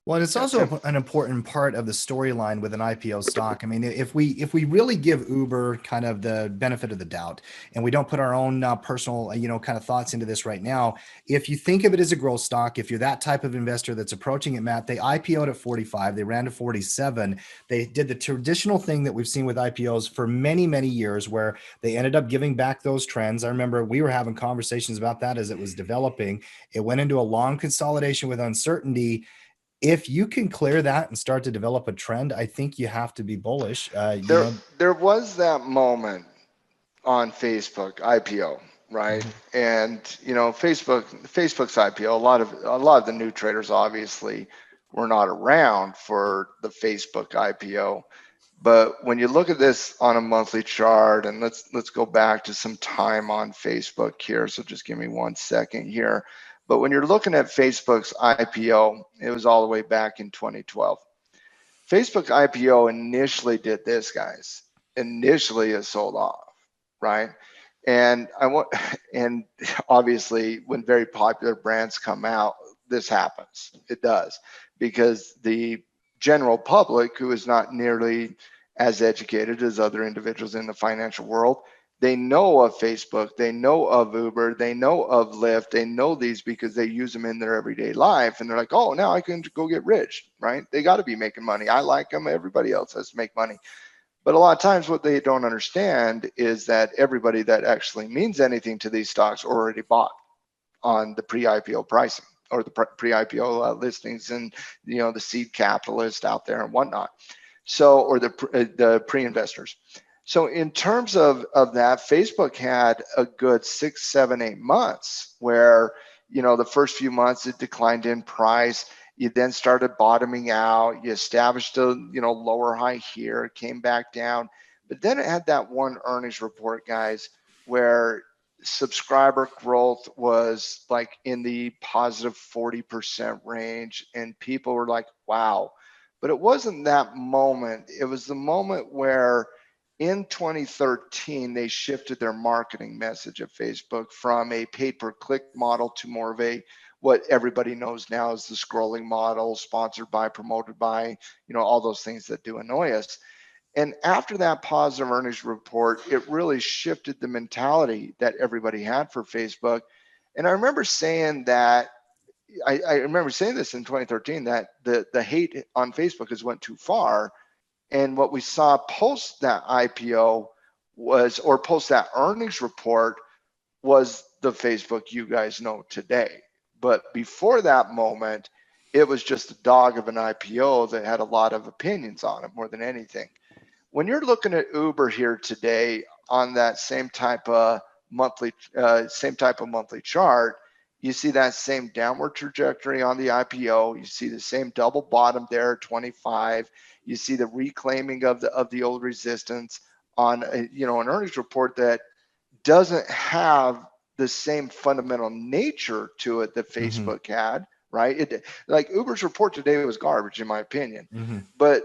Well, and it's Yeah, Tim. also an important part of the storyline with an IPO stock. I mean, if we really give Uber kind of the benefit of the doubt, and we don't put our own personal kind of thoughts into this right now, if you think of it as a growth stock, if you're that type of investor that's approaching it, Matt, they IPO'd at 45, they ran to 47. They did the traditional thing that we've seen with IPOs for many many years, where they ended up giving back those trends. I remember we were having conversations about that as it was developing. It went into a long consolidation with uncertainty. If you can clear that and start to develop a trend, I think you have to be bullish. There there was that moment on Facebook IPO, right? Mhm. And Facebook's IPO, a lot of the new traders obviously were not around for the Facebook IPO. But when you look at this on a monthly chart, and let's go back to some time on Facebook here. So just give me 1 second here. But when you're looking at Facebook's IPO, it was all the way back in 2012. Facebook IPO initially did this, guys. Initially, it sold off, right? And I want, and obviously, when very popular brands come out, this happens. It does because the general public, who is not nearly as educated as other individuals in the financial world, they know of Facebook, they know of Uber, they know of Lyft, they know these because they use them in their everyday life, and they're like, oh, now I can go get rich, right? They got to be making money. I like them. Everybody else has to make money. But a lot of times, what they don't understand is that everybody that actually means anything to these stocks already bought on the pre-IPO pricing or the pre-IPO listings, and the seed capitalists out there and whatnot. So, or the pre-investors. So, in terms of that, Facebook had a good 6, 7, 8 months where the first few months it declined in price. You then started bottoming out. You established a lower high here, came back down, but then it had that one earnings report, guys, where subscriber growth was like in the positive 40% range, and people were like, wow. But it wasn't that moment. It was the moment where in 2013 they shifted their marketing message at Facebook from a pay-per-click model to more of a what everybody knows now is the scrolling model, sponsored by, promoted by, all those things that do annoy us. And after that positive earnings report, it really shifted the mentality that everybody had for Facebook. And I remember saying that, I remember saying this in 2013, that the hate on Facebook has went too far. And what we saw post that IPO was, or post that earnings report, was the Facebook you guys know today. But before that moment, it was just a dog of an IPO that had a lot of opinions on it more than anything. When you're looking at Uber here today on that same type of monthly chart, you see that same downward trajectory on the IPO. You see the same double bottom there at 25. You see the reclaiming of the old resistance on an earnings report that doesn't have the same fundamental nature to it that Mhm. Facebook had, right? It, like Uber's report today was garbage in my opinion, Mhm. but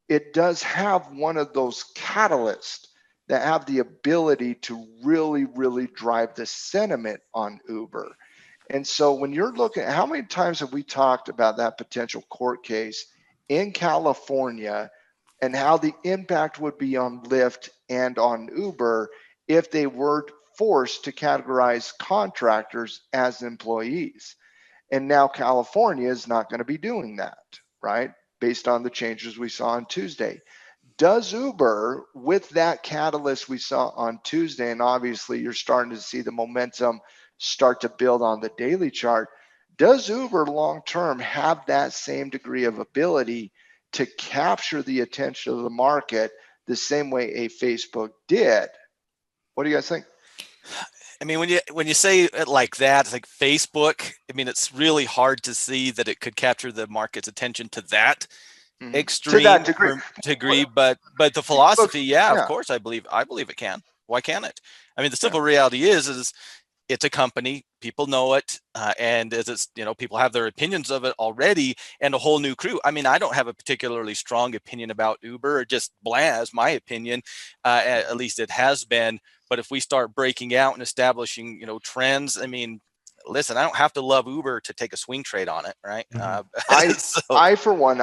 it does have one of those catalysts that have the ability to really, really drive the sentiment on Uber. And so when you're looking, how many times have we talked about that potential court case in California and how the impact would be on Lyft and on Uber if they were forced to categorize contractors as employees? And now California is not going to be doing that, right? Based on the changes we saw on Tuesday. Does Uber, with that catalyst we saw on Tuesday, and obviously you're starting to see the momentum start to build on the daily chart, does Uber long term have that same degree of ability to capture the attention of the market the same way a Facebook did? What do you guys think? I mean, when you say it like that, it's like Facebook. I mean, it's really hard to see that it could capture the market's attention to that To that extreme degree. degree. But the Look, philosophy, yeah, of yeah, course, I believe it can. Why can't it? I mean, the yeah. simple reality is it's a company. People know it, and as it's people have their opinions of it already, and a whole new crew. I mean, I don't have a particularly strong opinion about Uber, or just blah, as my opinion. At least it has been. But if we start breaking out and establishing, trends, I mean, listen, I don't have to love Uber to take a swing trade on it, right? I for one,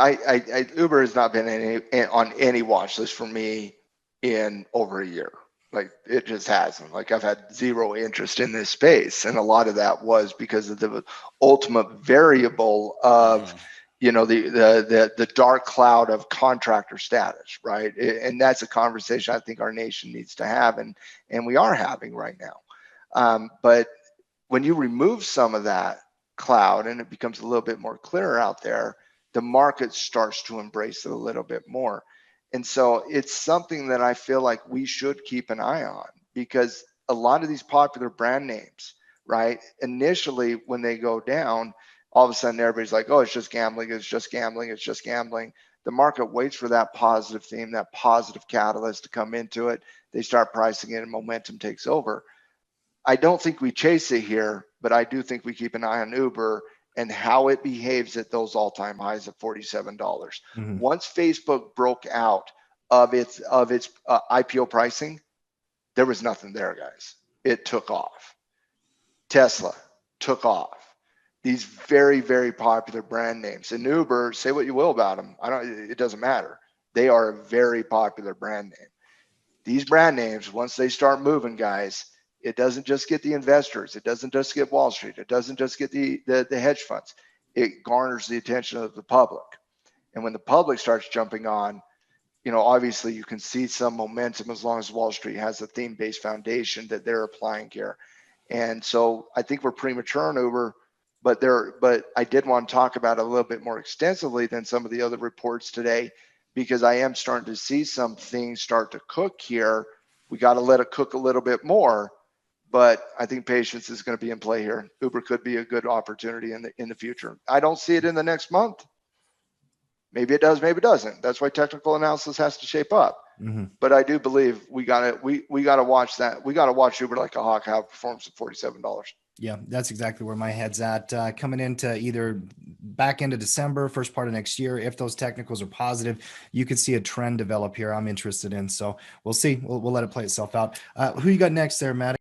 Uber has not been on any watch list for me in over a year. Like, it just hasn't. Like, I've had zero interest in this space, and a lot of that was because of the ultimate variable of the dark cloud of contractor status, right? And that's a conversation I think our nation needs to have, and we are having right now. But when you remove some of that cloud and it becomes a little bit more clearer out there, the market starts to embrace it a little bit more. And so it's something that I feel like we should keep an eye on, because a lot of these popular brand names, right, initially when they go down, all of a sudden everybody's like, oh, it's just gambling, it's just gambling, it's just gambling. The market waits for that positive theme, that positive catalyst to come into it. They start pricing it and momentum takes over. I don't think we chase it here, but I do think we keep an eye on Uber and how it behaves at those all-time highs of $47. Mm-hmm. Once Facebook broke out of its IPO pricing, there was nothing there, guys. It took off. Tesla took off. These very, very popular brand names. And Uber, say what you will about them, it doesn't matter. They are a very popular brand name. These brand names, once they start moving, guys, it doesn't just get the investors. It doesn't just get Wall Street. It doesn't just get the hedge funds. It garners the attention of the public. And when the public starts jumping on, obviously you can see some momentum as long as Wall Street has a theme-based foundation that they're applying here. And so I think we're premature on Uber, but I did want to talk about it a little bit more extensively than some of the other reports today, because I am starting to see some things start to cook here. We got to let it cook a little bit more. But I think patience is going to be in play here. Uber could be a good opportunity in the future. I don't see it in the next month. Maybe it does, maybe it doesn't. That's why technical analysis has to shape up. Mm-hmm. But I do believe we got to watch that. We got to watch Uber like a hawk, how it performs at $47. Yeah, that's exactly where my head's at. Coming into either back into December, first part of next year, if those technicals are positive, you could see a trend develop here I'm interested in. So we'll see. We'll let it play itself out. Who you got next there, Matt?